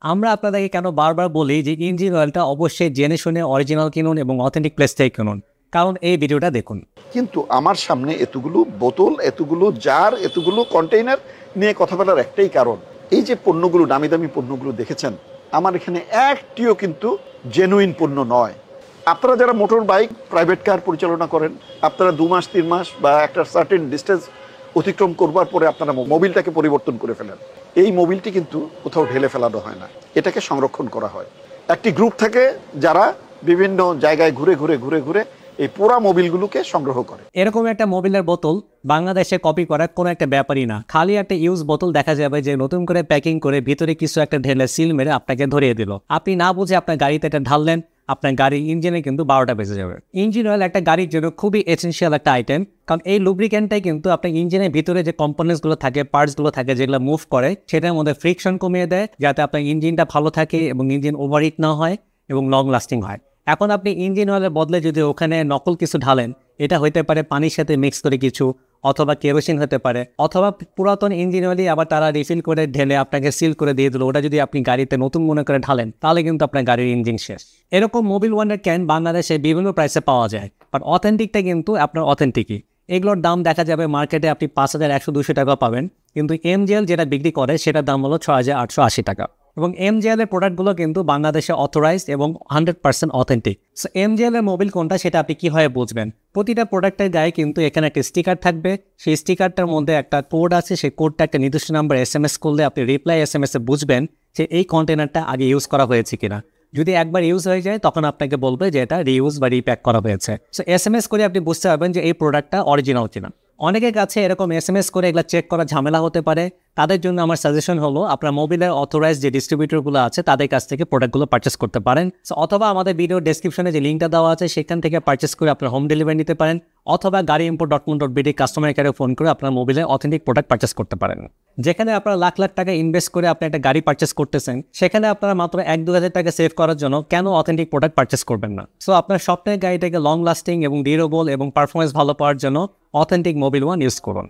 আমরা আপনাদেরকে কেন বারবার বলি যে ইঞ্জিন অয়েলটা অবশ্যই জেনে শুনে অরিজিনাল কিনুন এবং অথেন্টিক প্লেস থেকে কিনুন, কারণ এই ভিডিওটা দেখুন। কিন্তু আমার সামনে এতগুলো বোতল, এতগুলো জার, এতগুলো কন্টেইনার নিয়ে কথা বলার একটাই কারণ, এই যে পণ্যগুলো, দামি দামি পণ্যগুলো দেখেছেন, আমার এখানে একটিও কিন্তু জেনুইন পণ্য নয়। আপনারা যারা মোটর বাইক, প্রাইভেট কার পরিচালনা করেন, আপনারা 2 মাস 3 মাস বা একটা সার্টেন ডিস্টেন্স অতিক্রম করবার পরে আপনারা মোবিলটাকে পরিবর্তন করে ফেলেন। এই মোবিলটি কিন্তু কোথাও ঢেলে ফেলানো হয় না, এটাকে সংরক্ষণ করা হয়। একটি গ্রুপ থাকে যারা বিভিন্ন জায়গায় ঘুরে ঘুরে ঘুরে ঘুরে এই পুরা মোবিলগুলোকে সংগ্রহ করে। এরকম একটা মোবিলের বোতল বাংলাদেশে কপি করা কোনো একটা ব্যাপারই না। খালি একটা ইউজ বোতল দেখা যাবে যে নতুন করে প্যাকিং করে ভিতরে কিছু একটা ঢেলে সিল মেরে আপনাকে ধরিয়ে দিল। আপনি না বুঝে আপনার গাড়িতে এটা ঢাললেন, আপনার গাড়ির ইঞ্জিনে কিন্তু 12টা বেজে যাবে। ইঞ্জিন অয়েল একটা গাড়ির জন্য খুবই এসেনশিয়াল একটা আইটেম, কারণ এই লুব্রিক্যান্টটাই কিন্তু আপনার ইঞ্জিনের ভিতরে যে কম্পোনেন্টসগুলো থাকে, পার্টসগুলো থাকে, যেগুলো মুভ করে, সেটার মধ্যে ফ্রিকশন কমিয়ে দেয়, যাতে আপনার ইঞ্জিনটা ভালো থাকে এবং ইঞ্জিন ওভারহিট না হয় এবং লং লাস্টিং হয়। এখন আপনি ইঞ্জিন অয়েলের বদলে যদি ওখানে নকল কিছু ঢালেন, এটা হইতে পারে পানির সাথে মিক্স করে কিছু, অথবা কেরোসিন হতে পারে, অথবা পুরাতন ইঞ্জিন অয়েলই আবার তারা রিফিল করে ঢেলে আপনাকে সিল করে দিয়ে দিল। ওটা যদি আপনি গাড়িতে নতুন মনে করে ঢালেন, তাহলে কিন্তু আপনার গাড়ির ইঞ্জিন শেষ। এরকম মোবিল ওয়ানের ক্যান বাংলাদেশে বিভিন্ন প্রাইসে পাওয়া যায়, বাট অথেন্টিকটা কিন্তু আপনার অথেন্টিকই। এগুলোর দাম দেখা যাবে মার্কেটে আপনি 5,000, 100, 200 টাকা পাবেন, কিন্তু এমজিএল যেটা বিক্রি করে সেটার দাম হলো 6,880 টাকা। এবং এমজিএল এর প্রোডাক্টগুলো কিন্তু বাংলাদেশে অথরাইজড এবং 100% অথেন্টিক। সো এমজিএল এর মোবিল কোনটা সেটা আপনি কীভাবে বুঝবেন? প্রতিটা প্রোডাক্টের গায়ে কিন্তু এখানে একটা স্টিকার থাকবে। সেই স্টিকারটার মধ্যে একটা কোড আছে, সেই কোডটা একটা নির্দিষ্ট নাম্বার SMS করলে আপনি রিপ্লাই SMS এ বুঝবেন যে এই কন্টেনারটা আগে ইউজ করা হয়েছে কিনা। যদি একবার ইউজ হয়ে যায় তখন আপনাকে বলবে যে এটা রিইউজ বা রিপ্যাক করা হয়েছে। সো SMS করে আপনি বুঝতে পারবেন যে এই প্রোডাক্টটা অরিজিনাল কিনা। অনেকের কাছে এরকম SMS করে এগুলো চেক করা ঝামেলা হতে পারে। তাদের জন্য আমার সাজেশন হলো আপনার মোবিলের অথরাইজ যে ডিস্ট্রিবিউটরগুলো আছে তাদের কাছ থেকে প্রোডাক্টগুলো পারচেস করতে পারেন। অথবা আমাদের ভিডিও ডেসক্রিপশনে যে লিঙ্কটা দেওয়া আছে সেখান থেকে পারচেস করে আপনার হোম ডেলিভারি নিতে পারেন, অথবা গাড়িইম্পোর্ট.com.bd কাস্টমার কেয়ারে ফোন করে আপনার মোবিলের অথেন্টিক প্রোডাক্ট পারচেস করতে পারেন। যেখানে আপনারা লাখ লাখ টাকা ইনভেস্ট করে আপনি একটা গাড়ি পারচেস করতেছেন, সেখানে আপনারা মাত্র 1-2 হাজার টাকা সেভ করার জন্য কেন অথেন্টিক প্রোডাক্ট পারচেস করবেন না? সো আপনার স্বপ্নের গাড়িটাকে লং লাস্টিং এবং ডিউরেবল এবং পারফরমেন্স ভালো পাওয়ার জন্য অথেন্টিক মোবিল ওয়ান ইউজ করুন।